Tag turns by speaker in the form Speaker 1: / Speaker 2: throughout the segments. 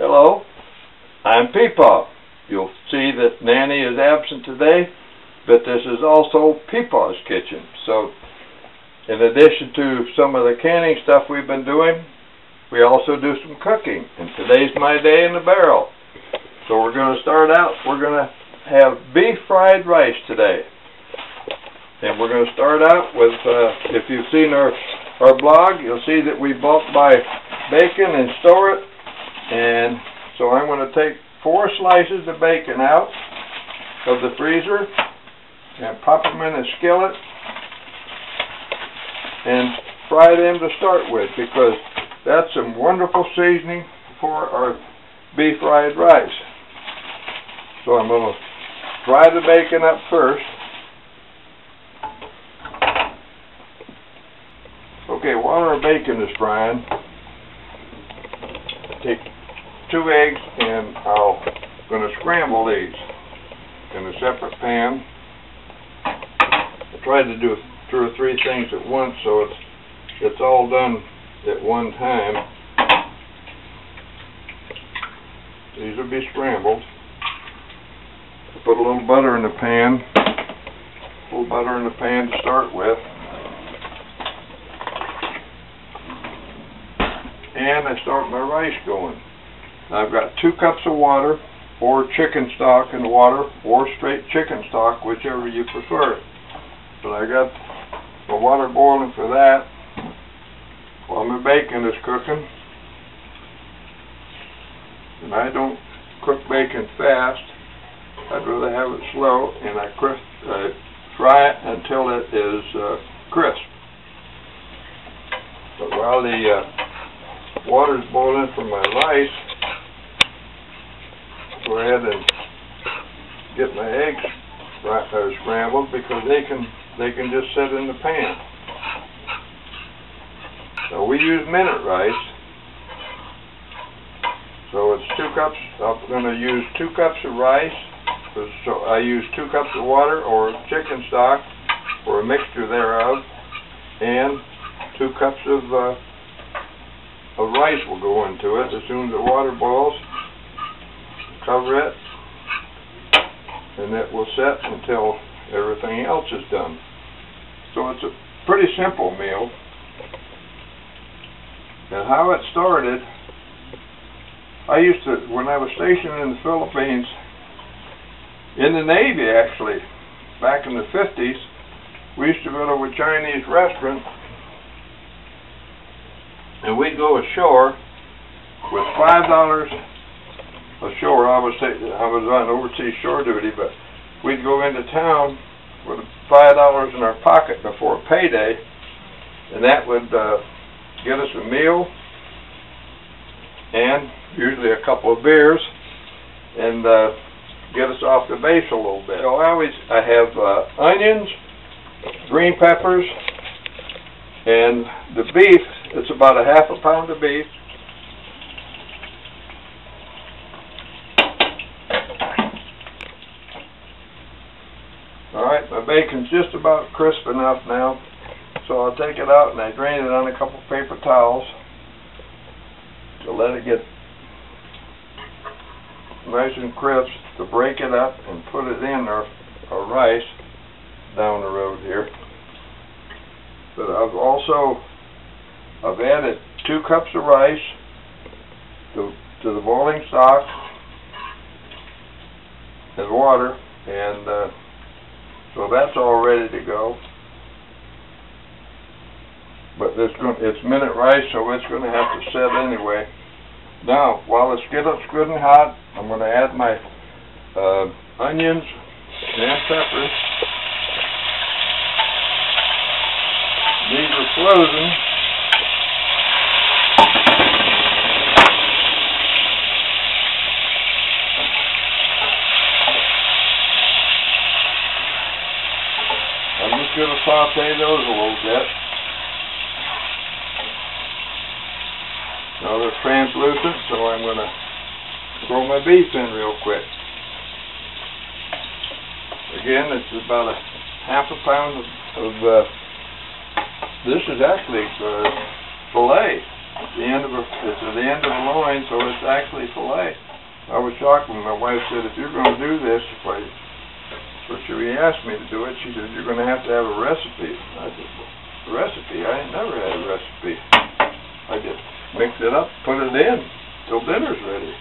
Speaker 1: Hello, I'm Peepaw. You'll see that Nanny is absent today, but this is also Peepaw's kitchen. So, in addition to some of the canning stuff we've been doing, we also do some cooking. And today's my day in the barrel. So we're going to start out, we're going to have beef fried rice today. And we're going to start out with, if you've seen our blog, you'll see that we bulk buy bacon and store it. And so I'm going to take 4 slices of bacon out of the freezer and pop them in a skillet and fry them to start with, because that's some wonderful seasoning for our beef fried rice. So I'm going to fry the bacon up first. Okay, while our bacon is frying, take 2 eggs and I'm going to scramble these in a separate pan. I tried to do 2 or 3 things at once, so it's all done at one time. These will be scrambled. Put a little butter in the pan. A little butter in the pan to start with. And I start my rice going. I've got 2 cups of water, or chicken stock in the water, or straight chicken stock, whichever you prefer. But I got the water boiling for that while my bacon is cooking. And I don't cook bacon fast. I'd rather have it slow, and I fry it until it is crisp. But while the water's boiling for my rice, go ahead and get my eggs scrambled, because they can just sit in the pan. So we use minute rice. So it's 2 cups. I'm going to use 2 cups of rice. So I use 2 cups of water or chicken stock, or a mixture thereof, and 2 cups of rice will go into it. As soon as the water boils, cover it, and it will set until everything else is done. So it's a pretty simple meal. And how it started, I used to, when I was stationed in the Philippines, in the Navy actually, back in the 50s, we used to go to a Chinese restaurant, and we'd go ashore with $5 ashore. I was on overseas shore duty, but we'd go into town with $5 in our pocket before payday, and that would get us a meal and usually a couple of beers, and get us off the base a little bit. So I have onions, green peppers, and the beef. It's about a ½ pound of beef. Alright, my bacon's just about crisp enough now, so I'll take it out and I drain it on a couple paper towels to let it get nice and crisp, to break it up and put it in our rice down the road here. But I've added 2 cups of rice to the boiling stock and water, and so that's all ready to go. But it's minute rice, so it's going to have to set anyway. Now, while the skillet's good and hot, I'm going to add my onions and peppers. These are frozen. I'm just going to saute those a little bit. Now they're translucent, so I'm going to throw my beef in real quick. Again, it's about a ½ pound of this is actually filet. It's at the end of the loin, so it's actually fillet. I was shocked when my wife said, if you're going to do this, or she asked me to do it, she said, you're going to have a recipe. I said, well, recipe? I ain't never had a recipe. I just mix it up, put it in, till dinner's ready.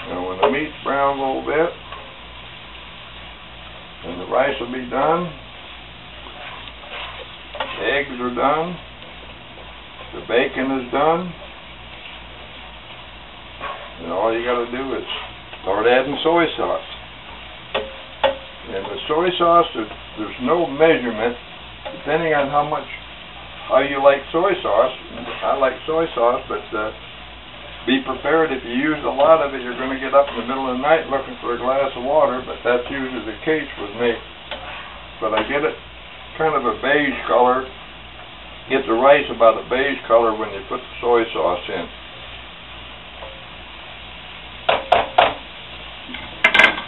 Speaker 1: Now when the meat's brown a little bit, and the rice will be done, the eggs are done, the bacon is done, and all you got to do is start adding soy sauce. And the soy sauce, there's no measurement, depending on how you like soy sauce. I like soy sauce, but be prepared, if you use a lot of it, you're going to get up in the middle of the night looking for a glass of water, but that's usually the case with me. But I get it kind of a beige color, get the rice about a beige color when you put the soy sauce in.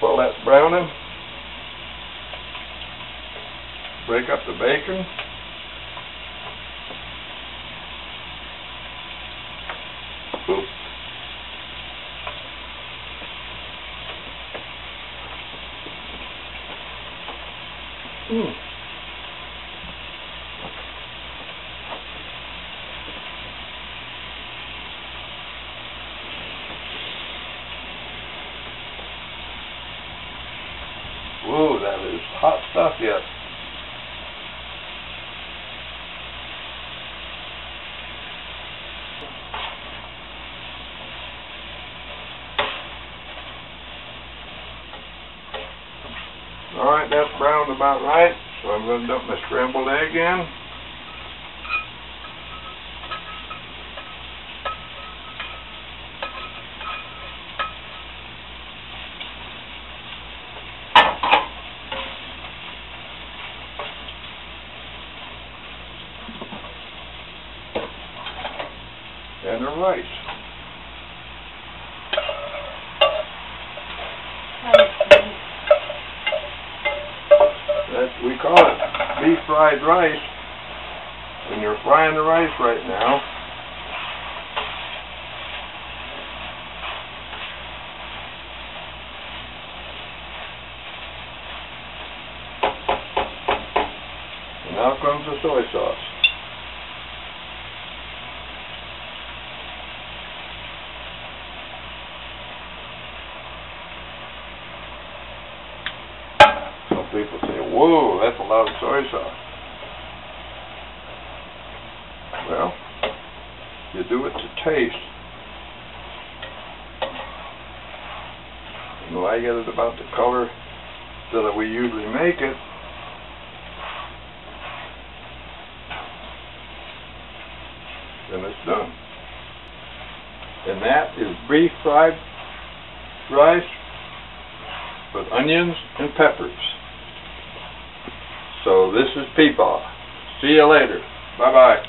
Speaker 1: While that's browning, break up the bacon. Oops. Whoa, that is hot stuff yet. Alright, that's browned about right, so I'm going to dump my scrambled egg in. And the rice. We call it beef fried rice. And you're frying the rice right now. And now comes the soy sauce. People say, whoa, that's a lot of soy sauce. Well, you do it to taste. And when I get it about the color that we usually make it, then it's done. And that is beef fried rice with onions and peppers. So this is Peepaw. See you later. Bye-bye.